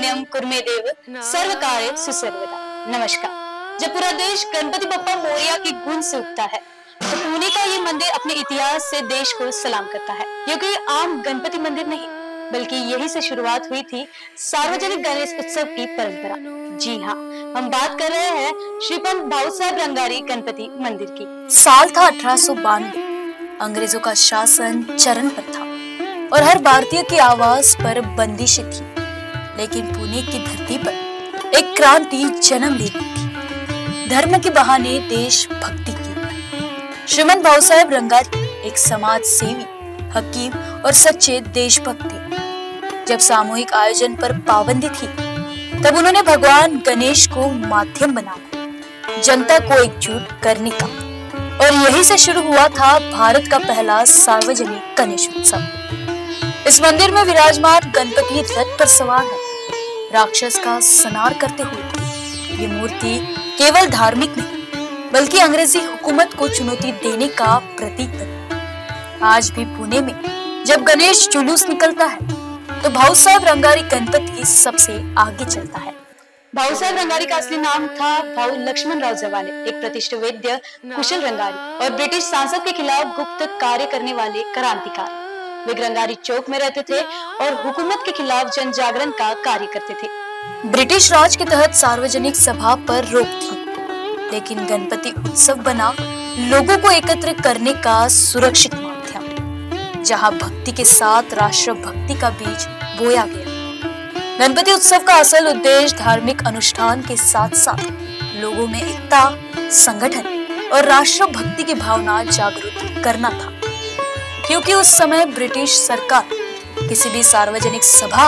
पुण्यम कुर्मेदेव सर्व कार्य सुसर्वदा। नमस्कार। जब पूरा देश गणपति बप्पा मोरया की गूंज से उठता है तो पुणे का ये मंदिर अपने इतिहास से देश को सलाम करता है। ये कोई आम गणपति मंदिर नहीं, बल्कि यही से शुरुआत हुई थी सार्वजनिक गणेश उत्सव की परंपरा। जी हाँ, हम बात कर रहे हैं श्रीपंत भाऊ साहब रंगारी गणपति मंदिर की। साल था 1892। अंग्रेजों का शासन चरण पर था और हर भारतीय की आवाज पर बंदिशें थी, लेकिन पुणे की धरती पर एक क्रांति जन्म ले ली थी। धर्म के बहाने देशभक्ति की। श्रीमंत भाऊ साहब रंगारी एक समाज सेवी, हकीम और सच्चे देशभक्त थे। जब सामूहिक आयोजन पर पाबंदी थी, तब उन्होंने भगवान गणेश को माध्यम बनाया, जनता को एकजुट करने का। और यही से शुरू हुआ था भारत का पहला सार्वजनिक गणेश उत्सव। इस मंदिर में विराजमान गणपति रथ पर सवार है, राक्षस का संहार करते हुए। ये मूर्ति केवल धार्मिक नहीं, बल्कि अंग्रेजी हुकूमत को चुनौती देने का प्रतीक बनी। आज भी पुणे में जब गणेश जुलूस निकलता है, तो भाऊ साहब रंगारी गणपति सबसे आगे चलता है। भाऊ साहब रंगारी का असली नाम था भाऊ लक्ष्मण राव जवाले, एक प्रतिष्ठित वैद्य कुशल रंगारी और ब्रिटिश सांसद के खिलाफ गुप्त कार्य करने वाले क्रांतिकार। वे रंगारी चौक में रहते थे और हुकूमत के खिलाफ जन जागरण का कार्य करते थे। ब्रिटिश राज के तहत सार्वजनिक सभा पर रोक थी, लेकिन गणपति उत्सव बना लोगों को एकत्र करने का सुरक्षित माध्यम, जहां भक्ति के साथ राष्ट्र भक्ति का बीज बोया गया। गणपति उत्सव का असल उद्देश्य धार्मिक अनुष्ठान के साथ साथ लोगों में एकता, संगठन और राष्ट्र भक्ति की भावना जागरूक करना था, क्योंकि उस समय ब्रिटिश सरकार किसी भी सार्वजनिक सभा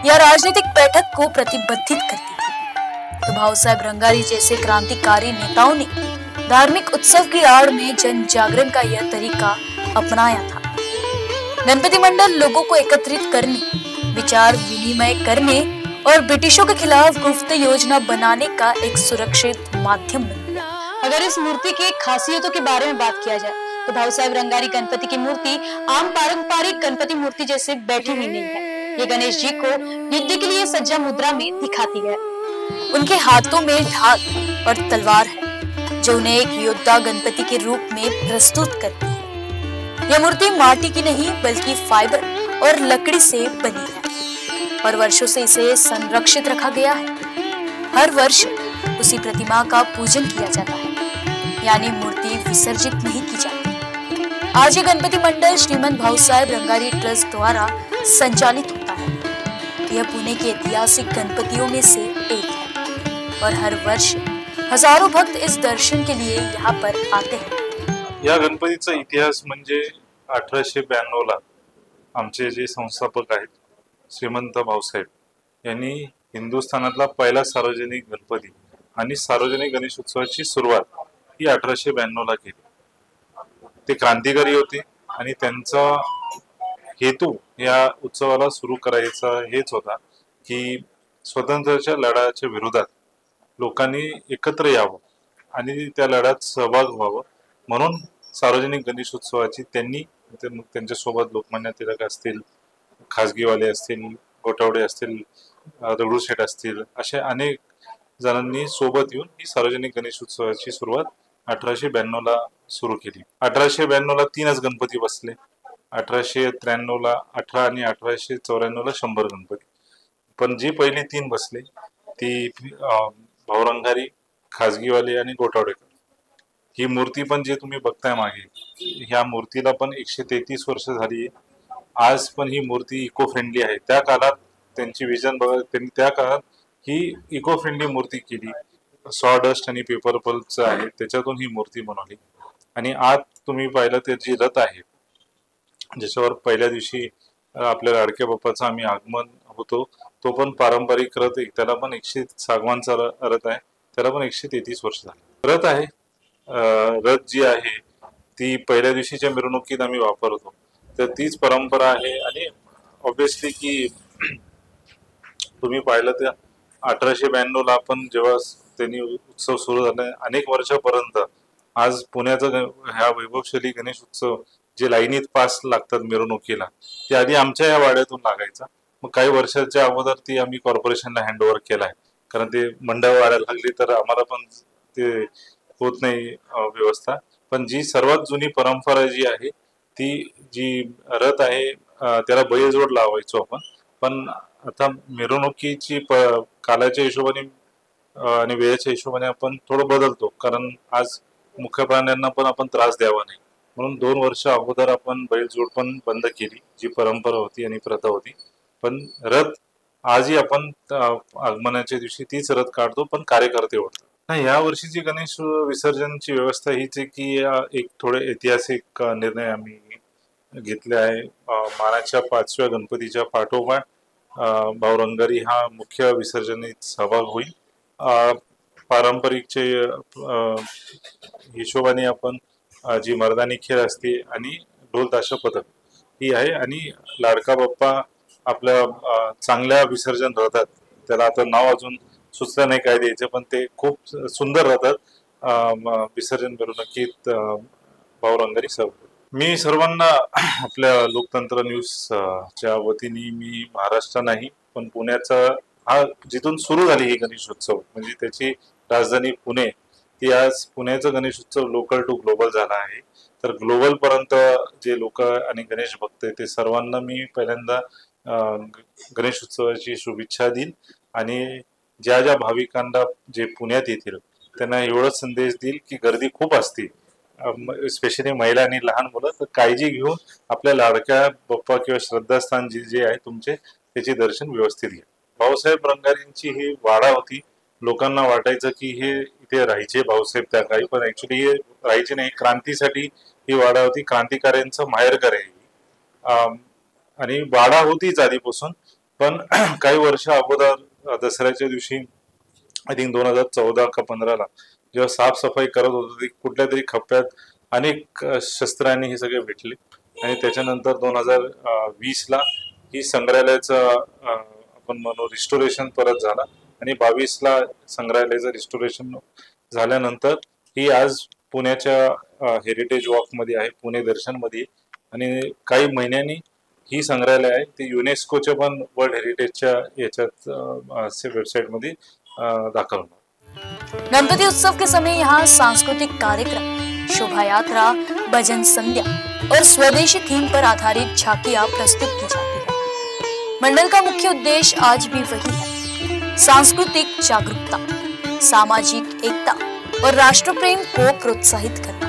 या राजनीतिक बैठक को प्रतिबंधित करती थी। तो भाऊ साहब रंगारी जैसे क्रांतिकारी नेताओं ने धार्मिक उत्सव की आड़ में जन जागरण का यह तरीका अपनाया था। गणपति मंडल लोगों को एकत्रित करने, विचार विनिमय करने और ब्रिटिशों के खिलाफ गुप्त योजना बनाने का एक सुरक्षित माध्यम बन गया। अगर इस मूर्ति की खासियतों के बारे में बात किया जाए, तो भाऊ साहब रंगारी गणपति की मूर्ति आम पारंपरिक गणपति मूर्ति जैसे बैठी हुई नहीं है। ये गणेश जी को युद्ध के लिए सज्जा मुद्रा में दिखाती है। उनके हाथों में ढाल और तलवार है, जो उन्हें एक योद्धा गणपति के रूप में प्रस्तुत करती है। यह मूर्ति माटी की नहीं, बल्कि फाइबर और लकड़ी से बनी है और वर्षों से इसे संरक्षित रखा गया है। हर वर्ष उसी प्रतिमा का पूजन किया जाता है, यानी मूर्ति विसर्जित नहीं की जाती। आज ये गणपति मंडल श्रीमंत भाऊ साहब रंगारी ट्रस्ट द्वारा संचालित होता है। यह पुणे के ऐतिहासिक गणपतियों में से एक है और हर वर्ष हजारों भक्त इस दर्शन के लिए यहाँ पर आते हैं। या गणपतीचा इतिहास म्हणजे 1892ला आमचे जे संस्थापक आहेत श्रीमंत भाऊसाहेब यांनी हिंदुस्थानातला पहिला सार्वजनिक गणपती आणि सार्वजनिक गणेश उत्सवाची सुरुवात ही 1892ला केली। ते क्रांतिकारी होते आणि त्यांचा हेतू या उत्सवाला सुरू करायचा हेच होता की स्वातंत्र्याच्या लढ्याच्या विरोधात लोकांनी एकत्र यावं आणि त्या लढ्यात सहभाग व्हावं, म्हणून सार्वजनिक गणेश उत्सवाची त्यांनी त्यांच्या सोबत लोकमान्य टिळक असतील, खासगीवाले असतील, गोटावडे असतील, दगडूशेठ असतील, अशा अनेक जणांनी सोबत येऊन ही सार्वजनिक गणेश उत्सवाची सुरुवात 1892ला सुरू केली। 1892ला 3च गणपती बसले, 1893ला 18 आणि 1894ला 100 गणपती। पण जी पहिली 3 बसले ती भाऊ रंगारी, खासगीवाले आणि गोटावडेकर। ही मूर्ती पण जे तुम्ही बघताय मागे, ह्या मूर्तीला पण 133 वर्ष झाली। आज पण ही मूर्ती इको फ्रेंडली आहे। त्या काळात त्यांची विजन बघा, त्यांनी त्या काळात ही इको फ्रेंडली मूर्ती केली। सॉडस्ट आणि पेपर पल्पचं आहे, त्याच्यातून ही मूर्ती बनवली। आणि आज तुम्ही पाहिलं तर जी रथ आहे, ज्याच्यावर पहिल्या दिवशी आपल्या लाडक्या बाप्पाचं आम्ही आगमन होतो, तो पण पारंपरिक रथ आहे। त्याला पण 100 सागवानचा रथ आहे, त्याला पण 133 वर्ष झाली। रथ आहे, रथ जी आहे ती पहिल्या दिवशीच्या मिरवणुकीत आम्ही वापरतो, तर तीच परंपरा आहे। आणि ऑब्वियसली की तुम्ही पाहिलं तर 1892ला आपण जेव्हा त्यांनी उत्सव सुरू झाला, अनेक वर्षापर्यंत आज पुण्याचा ह्या वैभवशाली गणेश उत्सव जे लाईनीत पास लागतात मिरवणुकीला, ते आधी आमच्या या वाड्यातून लागायचा मग काही वर्षाच्या अगोदर ती आम्ही कॉर्पोरेशनला हँडओव्हर केला आहे, कारण ते मंडळ वाढायला लागली तर आम्हाला पण ते होत नाही व्यवस्था. पण जी सर्वात जुनी परंपरा जी आहे ती जी रथ आहे त्याला बैलजोड लावायचो आपण. पण आता मिरवणुकीची कालाच्या हिशोबाने आणि वेळेच्या हिशोबाने आपण थोडं बदलतो, कारण आज मुख्य प्राण्यांना पण आपण त्रास द्यावा नाही म्हणून 2 वर्ष अगोदर आपण बैलजोड पण बंद केली, जी परंपरा होती आणि प्रथा होती. पण रथ आजही आपण आगमनाच्या दिवशी तीच रथ काढतो, पण कार्यकर्ते ओढतात. नाही, या वर्षीची गणेश विसर्जनची व्यवस्था हीच आहे की एक थोडे ऐतिहासिक निर्णय आम्ही घेतले आहे. मानाच्या 5व्या गणपतीच्या पाठोपाठ भाऊ रंगारी हा मुख्य विसर्जनीत सहभाग होईल. पारंपरिकचे हिशोबाने आपण जी मर्दानी खेळ असते आणि ढोल ताशा पथक ही आहे, आणि लाडका बाप्पा आपल्या चांगल्या विसर्जन राहतात. त्याला आता नाव अजून सुचलं नाही काय द्यायचं, पण ते खूप सुंदर राहतात विसर्जन मिरवणुकीत भाऊ रंगारी सहभाग. मी सर्वांना आपल्या लोकतंत्र न्यूज च्या वतीने मी महाराष्ट्र नाही पण पुण्याचा हा जिथून सुरू झाली ही गणेशोत्सव म्हणजे त्याची राजधानी पुणे, ती आज पुण्याचा गणेशोत्सव लोकल टू ग्लोबल झाला आहे. तर ग्लोबल पर्यंत जे लोक आणि गणेश भक्त ते सर्वांना मी पहिल्यांदा गणेश उत्सवाची शुभेच्छा देईल, आणि ज्या ज्या भाविकांना जे पुण्यात येतील त्यांना एवढाच संदेश देईल की गर्दी खूप असते, स्पेशली महिला आणि लहान मुलं, तर काळजी घेऊन आपल्या लाडक्या बाप्पा किंवा श्रद्धास्थान जे आहे तुमचे त्याचे दर्शन व्यवस्थित घ्या. भाऊसाहेब रंगारींची ही वाडा होती. लोकांना वाटायचं की हे इथे राहायचे भाऊसाहेब त्या काळी, पण ऍक्च्युली हे राहायचे नाही, क्रांतीसाठी ही वाडा होती. क्रांतिकाऱ्यांचं माहेरघर आहे आणि वाडा होतीच आधीपासून. पण काही वर्ष अगोदर दसऱ्याच्या दिवशी आय थिंक 2014 का 15ला जेव्हा साफसफाई करत होतो कुठल्या तरी खप्प्यात अनेक शस्त्रांनी हे सगळे भेटले, आणि त्याच्यानंतर 2020ला ही संग्रहालयाचं आपण म्हणू रिस्टोरेशन परत झाला, आणि 22ला संग्रहालयाचं रिस्टोरेशन झाल्यानंतर ही आज पुण्याच्या हेरिटेज वॉकमध्ये आहे, पुणे दर्शनमध्ये, आणि काही महिन्यांनी ही संग्रहालय आहे ते युनेस्कोच्या पण वर्ल्ड हेरिटेजच्या याच्यात वेबसाइटमध्ये दाखल होणार. गणपति उत्सव के समय यहाँ सांस्कृतिक कार्यक्रम, शोभा यात्रा, भजन संध्या और स्वदेशी थीम पर आधारित झांकियां प्रस्तुत की जाती है। मंडल का मुख्य उद्देश्य आज भी वही है, सांस्कृतिक जागरूकता, सामाजिक एकता और राष्ट्र प्रेम को प्रोत्साहित करना।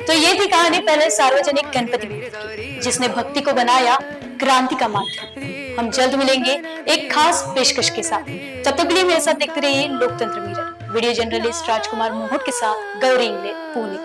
तो ये थी कहानी पहले सार्वजनिक गणपति की, जिसने भक्ति को बनाया क्रांति का माध्यम। हम जल्द मिलेंगे एक खास पेशकश के साथ, तब तक के लिए मेरे साथ देखते रहिए लोकतंत्र मिरर। वीडियो जर्नलिस्ट राजकुमार मोहट के साथ गौरी इंगले, पुणे।